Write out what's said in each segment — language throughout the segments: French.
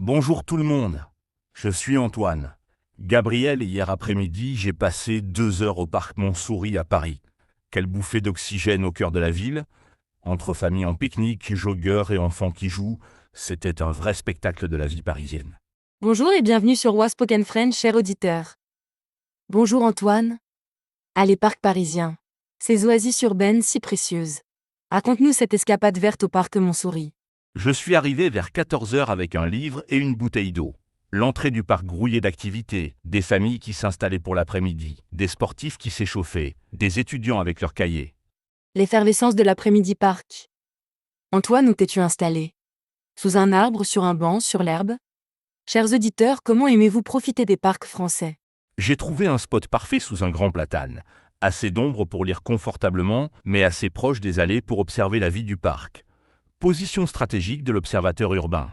Bonjour tout le monde, je suis Antoine. Gabriel, hier après-midi, j'ai passé 2 heures au parc Montsouris à Paris. Quelle bouffée d'oxygène au cœur de la ville. Entre familles en pique-nique, joggeurs et enfants qui jouent, c'était un vrai spectacle de la vie parisienne. Bonjour et bienvenue sur Waspoken Friends, cher auditeur. Bonjour Antoine. Allez, parc parisien. Ces oasis urbaines si précieuses. Raconte-nous cette escapade verte au parc Montsouris. Je suis arrivé vers 14 heures avec un livre et une bouteille d'eau. L'entrée du parc grouillée d'activités, des familles qui s'installaient pour l'après-midi, des sportifs qui s'échauffaient, des étudiants avec leurs cahiers. L'effervescence de l'après-midi parc. Antoine, où t'es-tu installé? Sous un arbre, sur un banc, sur l'herbe? Chers auditeurs, comment aimez-vous profiter des parcs français? J'ai trouvé un spot parfait sous un grand platane. Assez d'ombre pour lire confortablement, mais assez proche des allées pour observer la vie du parc. Position stratégique de l'observateur urbain.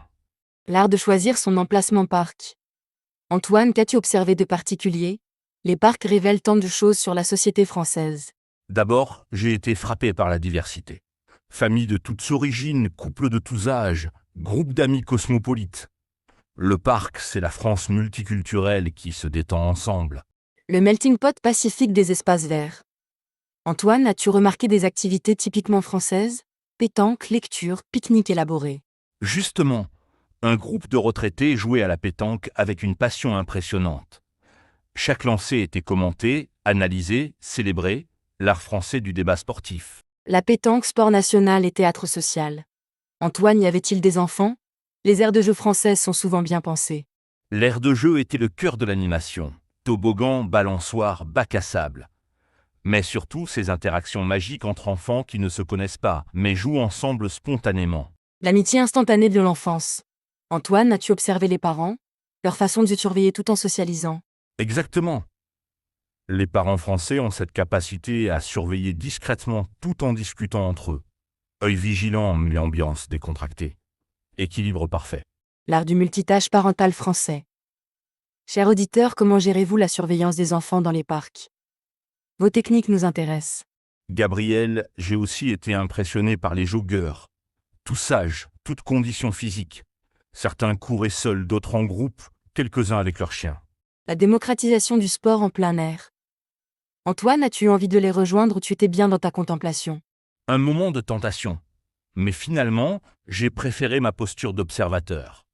L'art de choisir son emplacement parc. Antoine, qu'as-tu observé de particulier? Les parcs révèlent tant de choses sur la société française. D'abord, j'ai été frappé par la diversité. Familles de toutes origines, couples de tous âges, groupes d'amis cosmopolites. Le parc, c'est la France multiculturelle qui se détend ensemble. Le melting pot pacifique des espaces verts. Antoine, as-tu remarqué des activités typiquement françaises? Pétanque, lecture, pique-nique élaboré. Justement, un groupe de retraités jouait à la pétanque avec une passion impressionnante. Chaque lancer était commenté, analysé, célébré, l'art français du débat sportif. La pétanque, sport national et théâtre social. Antoine, y avait-il des enfants? Les aires de jeu françaises sont souvent bien pensées. L'aire de jeu était le cœur de l'animation. Toboggan, balançoire, bac à sable. Mais surtout ces interactions magiques entre enfants qui ne se connaissent pas, mais jouent ensemble spontanément. L'amitié instantanée de l'enfance. Antoine, as-tu observé les parents? Leur façon de se surveiller tout en socialisant. Exactement. Les parents français ont cette capacité à surveiller discrètement tout en discutant entre eux. Œil vigilant mais ambiance décontractée. Équilibre parfait. L'art du multitâche parental français. Cher auditeur, comment gérez-vous la surveillance des enfants dans les parcs? Vos techniques nous intéressent. Gabriel, j'ai aussi été impressionné par les joggeurs. Tous sages, toutes conditions physiques. Certains couraient seuls, d'autres en groupe, quelques-uns avec leurs chiens. La démocratisation du sport en plein air. Antoine, as-tu eu envie de les rejoindre ou tu étais bien dans ta contemplation? Un moment de tentation. Mais finalement, j'ai préféré ma posture d'observateur.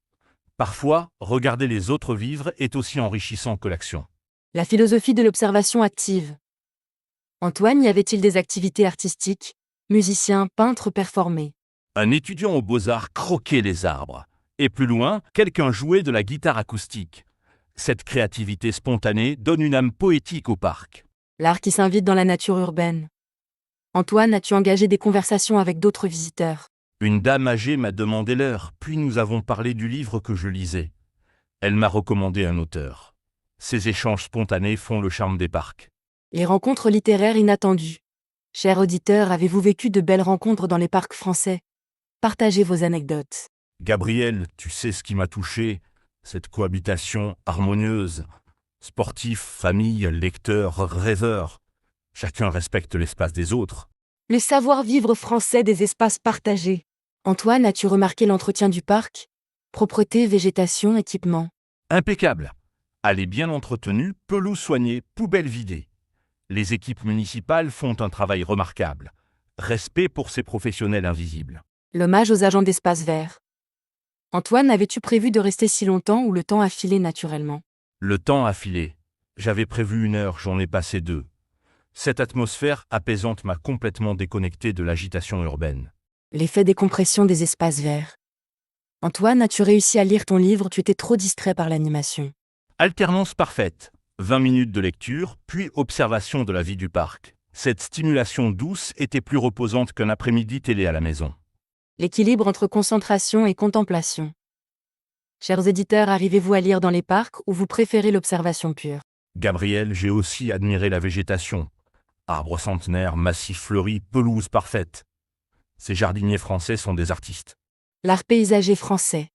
Parfois, regarder les autres vivre est aussi enrichissant que l'action. La philosophie de l'observation active. Antoine, y avait-il des activités artistiques? Musiciens, peintres performés. Un étudiant aux beaux-arts croquait les arbres. Et plus loin, quelqu'un jouait de la guitare acoustique. Cette créativité spontanée donne une âme poétique au parc. L'art qui s'invite dans la nature urbaine. Antoine, as-tu engagé des conversations avec d'autres visiteurs? Une dame âgée m'a demandé l'heure, puis nous avons parlé du livre que je lisais. Elle m'a recommandé un auteur. Ces échanges spontanés font le charme des parcs. Les rencontres littéraires inattendues. Chers auditeurs, avez-vous vécu de belles rencontres dans les parcs français? Partagez vos anecdotes. Gabriel, tu sais ce qui m'a touché? Cette cohabitation harmonieuse. Sportifs, famille, lecteurs, rêveurs. Chacun respecte l'espace des autres. Le savoir-vivre français des espaces partagés. Antoine, as-tu remarqué l'entretien du parc? Propreté, végétation, équipement. Impeccable. Allées bien entretenues, pelouse soignée, poubelles vidées. Les équipes municipales font un travail remarquable. Respect pour ces professionnels invisibles. L'hommage aux agents d'espace vert. Antoine, avais-tu prévu de rester si longtemps ou le temps a filé naturellement? Le temps a filé. J'avais prévu 1 heure, j'en ai passé 2. Cette atmosphère apaisante m'a complètement déconnecté de l'agitation urbaine. L'effet décompression des espaces verts. Antoine, as-tu réussi à lire ton livre? Tu étais trop distrait par l'animation. Alternance parfaite. 20 minutes de lecture, puis observation de la vie du parc. Cette stimulation douce était plus reposante qu'un après-midi télé à la maison. L'équilibre entre concentration et contemplation. Chers éditeurs, arrivez-vous à lire dans les parcs ou vous préférez l'observation pure? Gabriel, j'ai aussi admiré la végétation. Arbres centenaires, massifs fleuris, pelouses parfaites. Ces jardiniers français sont des artistes. L'art paysager français.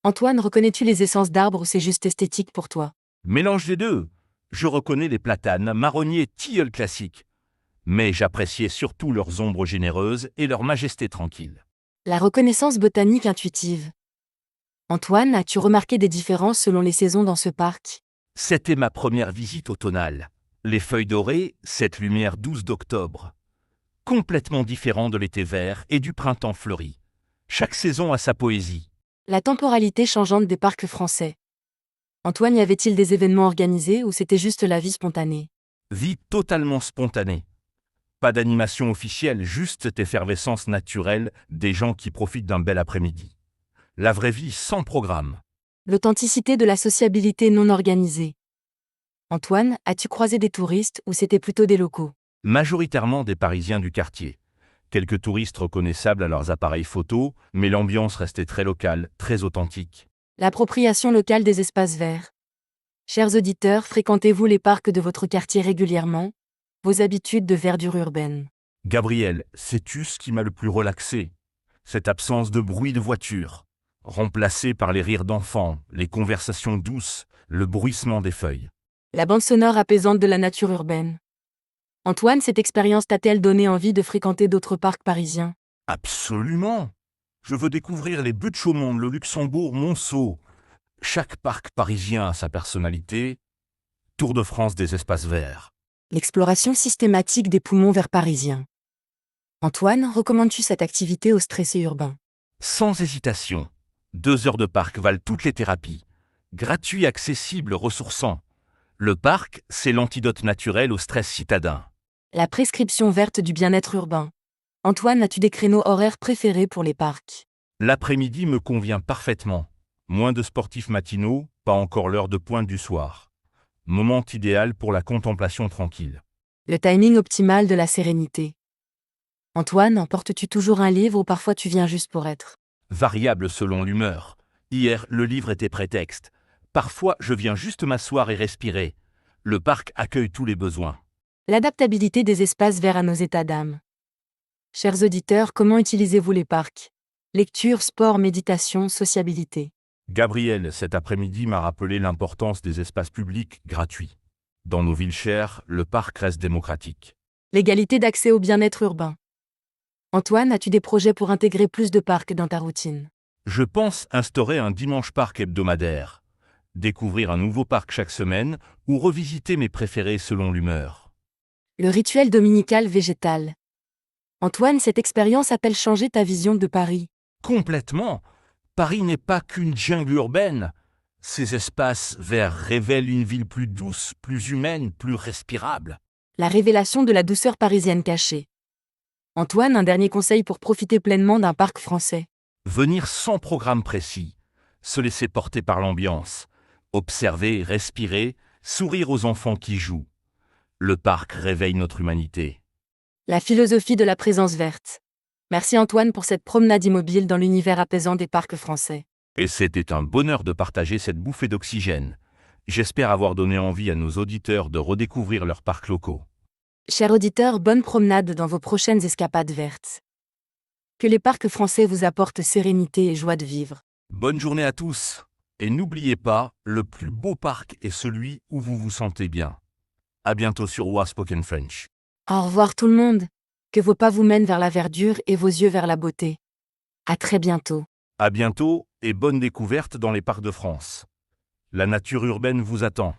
Antoine, reconnais-tu les essences d'arbres ou c'est juste esthétique pour toi? Mélange des deux. Je reconnais les platanes, marronniers, tilleuls classiques. Mais j'appréciais surtout leurs ombres généreuses et leur majesté tranquille. La reconnaissance botanique intuitive. Antoine, as-tu remarqué des différences selon les saisons dans ce parc? C'était ma première visite automnale. Les feuilles dorées, cette lumière douce d'octobre. Complètement différent de l'été vert et du printemps fleuri. Chaque saison a sa poésie. La temporalité changeante des parcs français. Antoine, y avait-il des événements organisés ou c'était juste la vie spontanée? Vie totalement spontanée. Pas d'animation officielle, juste cette effervescence naturelle des gens qui profitent d'un bel après-midi. La vraie vie sans programme. L'authenticité de la sociabilité non organisée. Antoine, as-tu croisé des touristes ou c'était plutôt des locaux? Majoritairement des Parisiens du quartier. Quelques touristes reconnaissables à leurs appareils photos, mais l'ambiance restait très locale, très authentique. L'appropriation locale des espaces verts. Chers auditeurs, fréquentez-vous les parcs de votre quartier régulièrement? Vos habitudes de verdure urbaine. Gabriel, sais-tu ce qui m'a le plus relaxé? Cette absence de bruit de voiture, remplacée par les rires d'enfants, les conversations douces, le bruissement des feuilles. La bande sonore apaisante de la nature urbaine. Antoine, cette expérience t'a-t-elle donné envie de fréquenter d'autres parcs parisiens? Absolument! Je veux découvrir les Buttes-Chaumont, le Luxembourg, Monceau. Chaque parc parisien a sa personnalité. Tour de France des espaces verts. L'exploration systématique des poumons verts parisiens. Antoine, recommandes-tu cette activité aux stressés urbains? Sans hésitation. 2 heures de parc valent toutes les thérapies. Gratuit, accessible, ressourçant. Le parc, c'est l'antidote naturel au stress citadin. La prescription verte du bien-être urbain. Antoine, as-tu des créneaux horaires préférés pour les parcs? L'après-midi me convient parfaitement. Moins de sportifs matinaux, pas encore l'heure de pointe du soir. Moment idéal pour la contemplation tranquille. Le timing optimal de la sérénité. Antoine, emportes-tu toujours un livre ou parfois tu viens juste pour être? Variable selon l'humeur. Hier, le livre était prétexte. Parfois, je viens juste m'asseoir et respirer. Le parc accueille tous les besoins. L'adaptabilité des espaces verts à nos états d'âme. Chers auditeurs, comment utilisez-vous les parcs? Lecture, sport, méditation, sociabilité. Gabriel, cet après-midi, m'a rappelé l'importance des espaces publics gratuits. Dans nos villes chères, le parc reste démocratique. L'égalité d'accès au bien-être urbain. Antoine, as-tu des projets pour intégrer plus de parcs dans ta routine? Je pense instaurer un dimanche parc hebdomadaire. Découvrir un nouveau parc chaque semaine ou revisiter mes préférés selon l'humeur. Le rituel dominical végétal. Antoine, cette expérience a-t-elle changé ta vision de Paris? Complètement. Paris n'est pas qu'une jungle urbaine. Ces espaces verts révèlent une ville plus douce, plus humaine, plus respirable. La révélation de la douceur parisienne cachée. Antoine, un dernier conseil pour profiter pleinement d'un parc français. Venir sans programme précis, se laisser porter par l'ambiance, observer, respirer, sourire aux enfants qui jouent. Le parc réveille notre humanité. La philosophie de la présence verte. Merci Antoine pour cette promenade immobile dans l'univers apaisant des parcs français. Et c'était un bonheur de partager cette bouffée d'oxygène. J'espère avoir donné envie à nos auditeurs de redécouvrir leurs parcs locaux. Chers auditeurs, bonne promenade dans vos prochaines escapades vertes. Que les parcs français vous apportent sérénité et joie de vivre. Bonne journée à tous. Et n'oubliez pas, le plus beau parc est celui où vous vous sentez bien. À bientôt sur Waspoken French. Au revoir tout le monde. Que vos pas vous mènent vers la verdure et vos yeux vers la beauté. À très bientôt. À bientôt et bonne découverte dans les parcs de France. La nature urbaine vous attend.